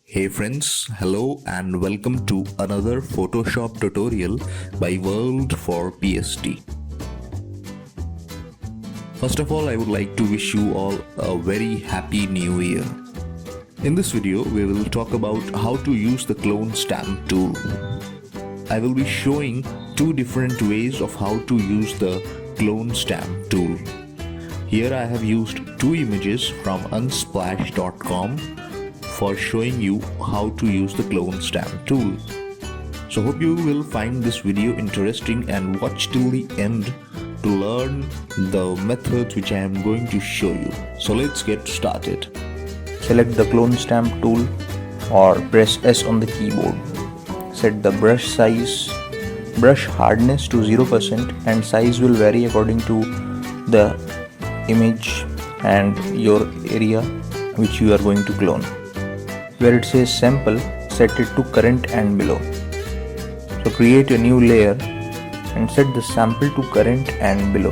Hey friends, hello and welcome to another Photoshop tutorial by World for PST. First of all, I would like to wish you all a very happy new year. In this video, we will talk about how to use the clone stamp tool. I will be showing two different ways of how to use the clone stamp tool. Here I have used two images from unsplash.com for showing you how to use the clone stamp tool. So hope you will find this video interesting and watch till the end to learn the methods which I am going to show you. So let's get started. Select the clone stamp tool or press S on the keyboard. Set the brush size, brush hardness to 0% and size will vary according to the image and your area which you are going to clone. Where it says sample, set it to current and below. So create a new layer and set the sample to current and below.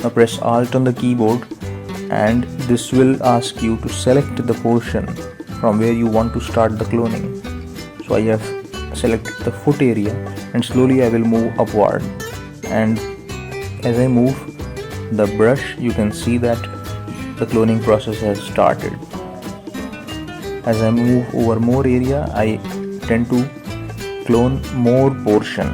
Now press Alt on the keyboard and this will ask you to select the portion from where you want to start the cloning. So I have selected the foot area and slowly I will move upward, and as I move the brush you can see that the cloning process has started. As I move over more area, I tend to clone more portion.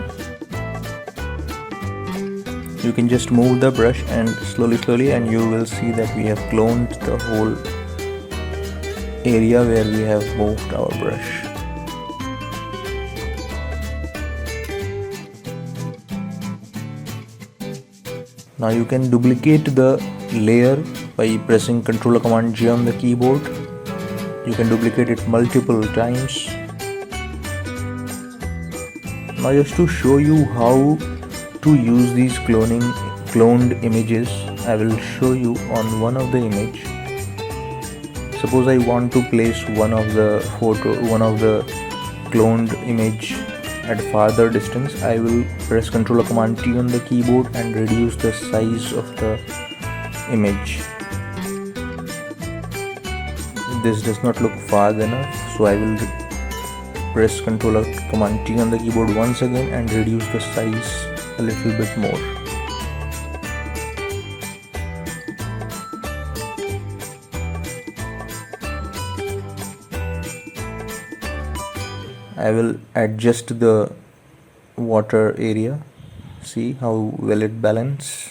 You can just move the brush and slowly and you will see that we have cloned the whole area where we have moved our brush. Now you can duplicate the layer by pressing Ctrl or Command J on the keyboard. You can duplicate it multiple times. Now just to show you how to use these cloned images, I will show you on one of the image. Suppose I want to place one of the cloned image at farther distance. I will press Ctrl or Command T on the keyboard and reduce the size of the image. This does not look far enough, so I will press Ctrl or Command T on the keyboard once again and reduce the size a little bit more. I will adjust the water area. See how well it balances.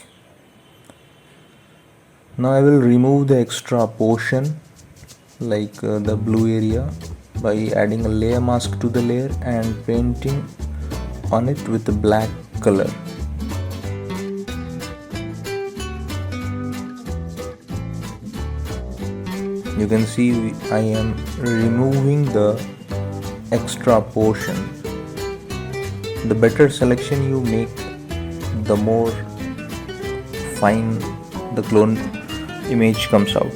Now I will remove the extra portion like the blue area by adding a layer mask to the layer and painting on it with the black color. You can see I am removing the extra portion. The better selection you make, the more fine the clone image comes out.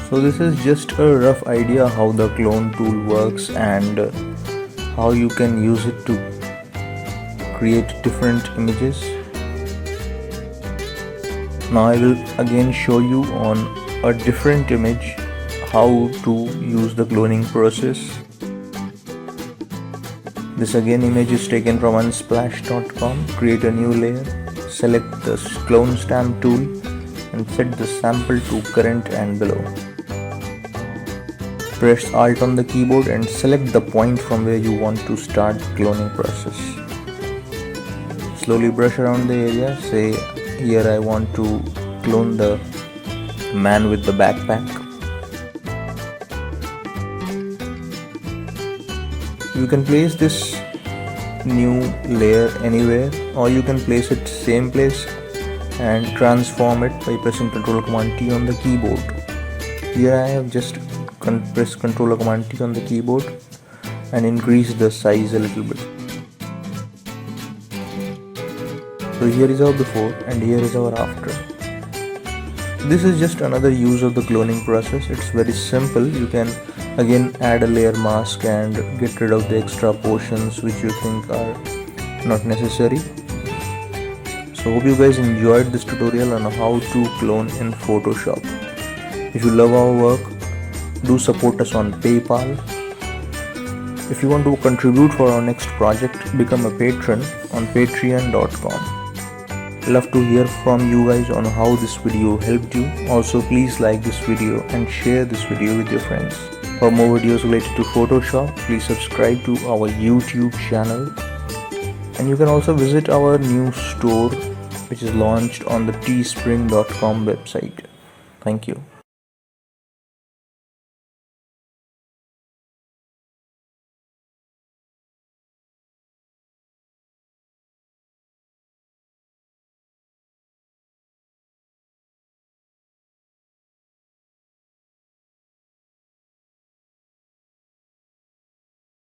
So this is just a rough idea how the clone tool works and how you can use it to create different images. Now I will again show you on a different image how to use the cloning process. This again image is taken from unsplash.com. Create a new layer, select the clone stamp tool and set the sample to current and below. Press Alt on the keyboard and select the point from where you want to start cloning process. Slowly brush around the area. Say here I want to clone the man with the backpack. You can place this new layer anywhere, or you can place it same place and transform it by pressing Ctrl or Command T on the keyboard. Here I have just press Ctrl or Command T on the keyboard and increase the size a little bit. So here is our before and here is our after. This is just another use of the cloning process. It's very simple. You can again add a layer mask and get rid of the extra portions which you think are not necessary. So hope you guys enjoyed this tutorial on how to clone in Photoshop. If you love our work, do support us on PayPal. If you want to contribute for our next project, become a patron on patreon.com. Love to hear from you guys on how this video helped you. Also, please like this video and share this video with your friends. For more videos related to Photoshop, please subscribe to our YouTube channel. And you can also visit our new store, which is launched on the teespring.com website. Thank you.